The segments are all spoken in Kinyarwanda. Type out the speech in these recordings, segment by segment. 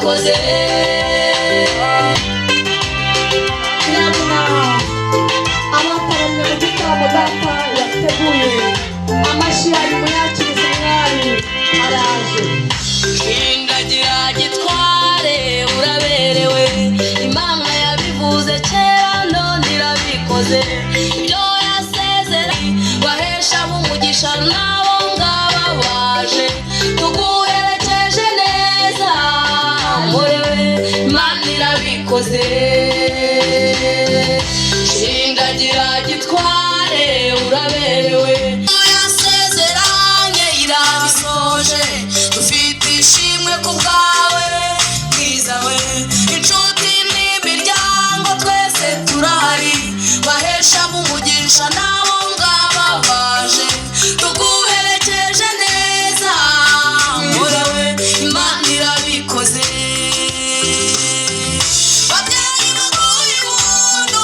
narabikoze abataramye mu gitaramo data yateguye amashyi ari muyakiriza mwari araje Indagira gitware uraberewe Imana yabivuze kera none irabikoze ibyo yasezera bahesha umugisha nabo ngaba baje tuguherekeje neza murewe Imana irabikoze Indagira gitware uraberewe yasezeranye irabisoje dufite ishimwe ku bwawe bwiza we inshuti n'imiryango twese turahari bahesha umugisha nabo ngaba baje tuguherekeje neza murewe Imana irabikoze babyeyi baguye umuntu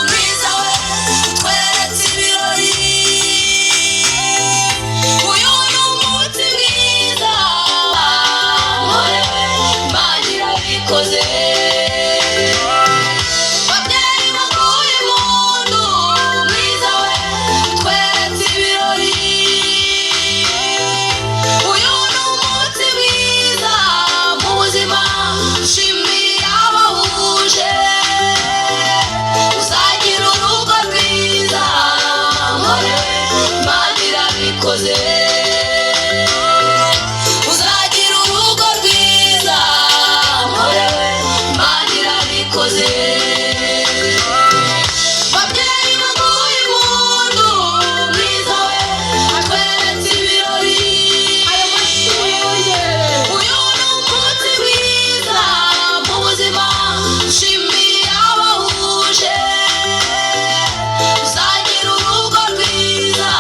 mwiza we utweretse ibirori uyu ni umunsi mwiza murewe Imana irabikoze babyeyi baguye umuntu mwiza we utweretse ibirori uyu ni umunsi mwiza mu buzima shimiye abahuje uzagira urugo rwiza murewe Imana irabikoze uzagira urugo rwiza murewe Imana irabikoze babyeyi baguye umuntu mwiza we atweretse ibirori ayo mashyi yongere uyu ni umunsi mwiza mu buzima shimiye abahuje uzagira urugo rwiza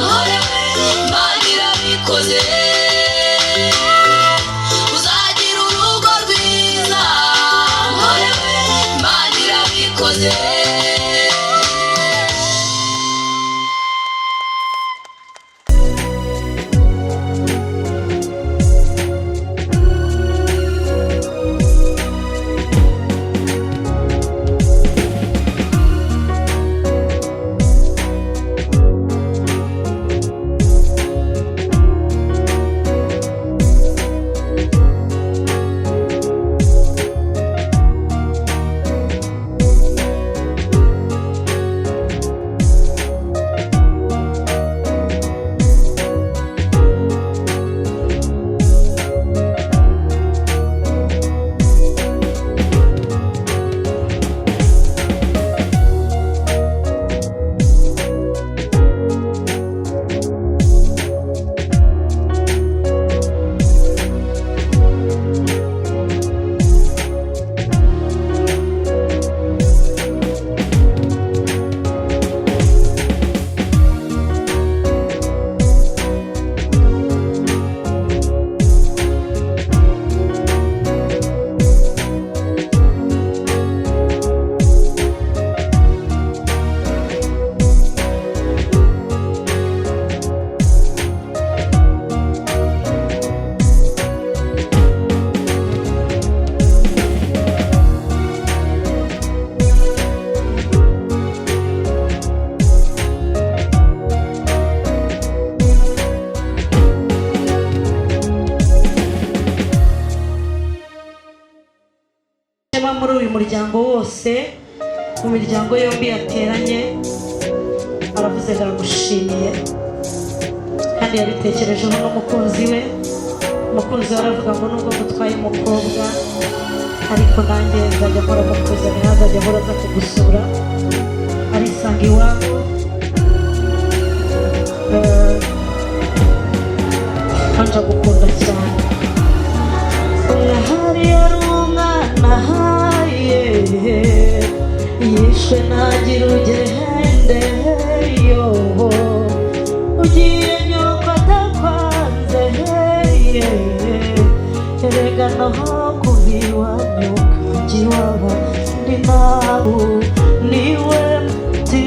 murewe Imana irabikoze uzagira urugo rwiza murewe Imana irabikoze muri uyu muryango wose mu miryango yombi yateranye aravuze aramushimiye kandi yabitekerejeho n'umukunzi we umukunzi we aravuga ngo nubwo gutwaye umukobwa ariko nanjye nzajya nkora mukuzanira nzajya nkora aza kugusura arisanga iwabo anja gukunda cyane umwahari yari umwana yishwe ntagira ugende yo ugiye nyoko atakwanze erega naho kubiwanyu kanji waba ndi nabu niwe mti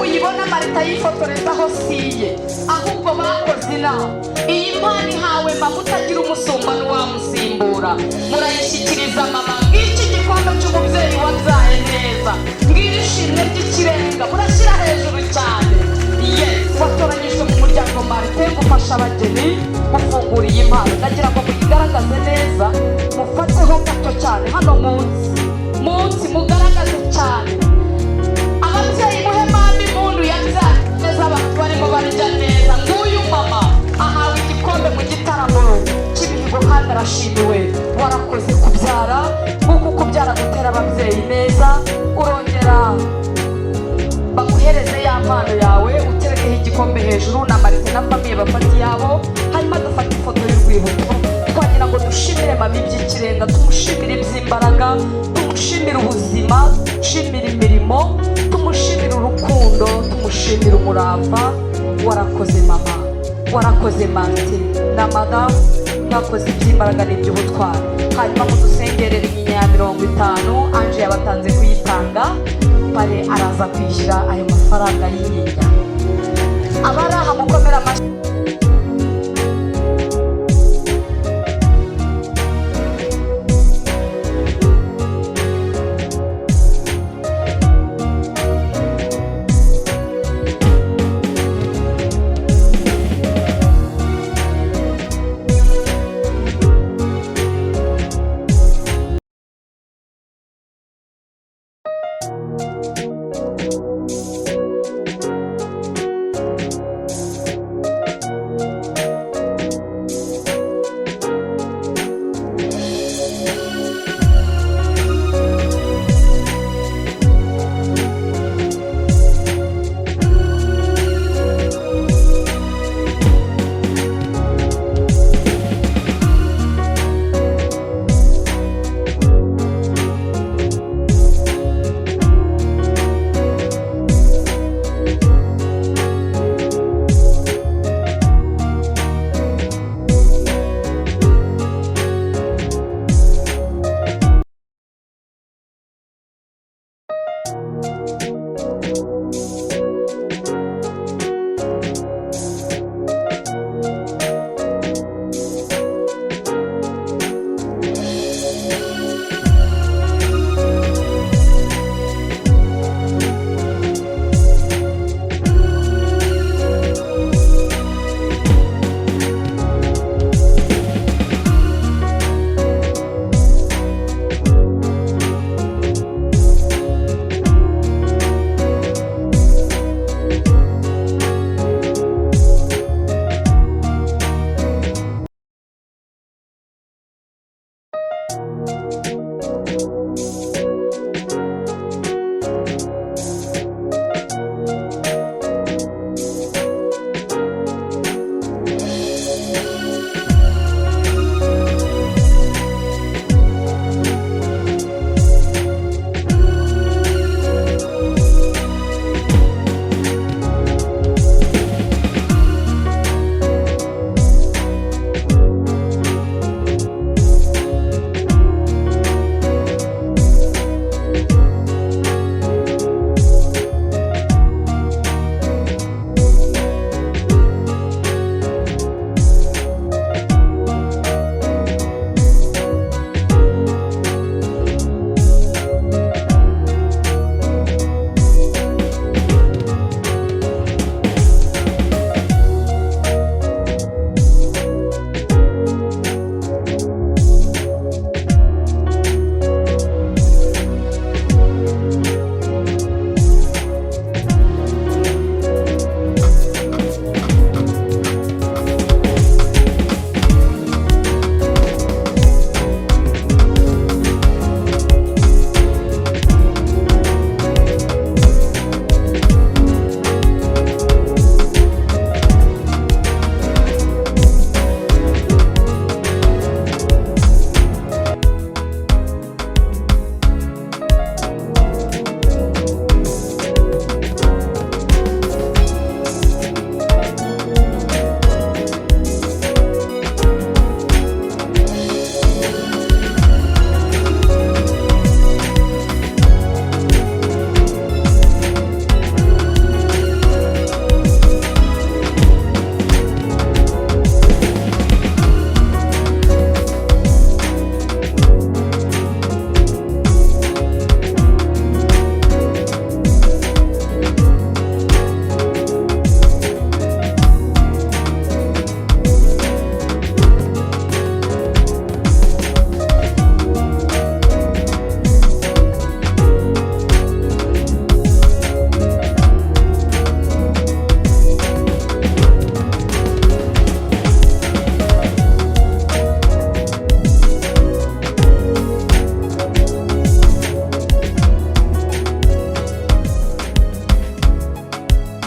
muyibona Marita yifotorezaho siye, ahubwo bakoze inama. Iyi mpano ihawe mama utagira umusumba n'uwamusimbura. Murayishyikiriza mama, ngiki igikombe cy'umubyeyi wabyaye neza, ngiri ishimwe ry'ikirenga, murashyira hejuru cyane. Yes, watoranyijwe mu muryango Marite gufasha abageni gufungura iyi mpano. Ndagira ngo muyigaragaze neza, mufateho gato cyane hano munsi mugaragaze cyane. Ababyeyi muhe mama impundu yabyaye neza, abantu barimo barya neza. Nguyu mama ahawe igikombe mu gitaramo cy'ibihigo kandi arashimiwe. Warakoze kubyara, kuko kubyara gutera ababyeyi neza. Urongera baguhereze ya mpano yawe, uterekeho igikombe hejuru na Marite na famiye bafata iyabo, hanyuma dufata ifoto y'urwibutso. Twagira ngo dushimire mama iby'ikirenga, tumushimire iby'imbaraga, tumushimire ubuzima, tumushimire imirimo, tumushimire urukundo, tumushimire umurava. Warakoze mama, warakoze Marite na madamu, mwakoze iby'imbaraga n'iby'ubutwari. Hanyuma mudusengerere inyinya ya 50 Anje yabatanze kuyitanga, pare araza kwishyura ayo mafaranga y'inyinya. Abari aha mukomera amashyi.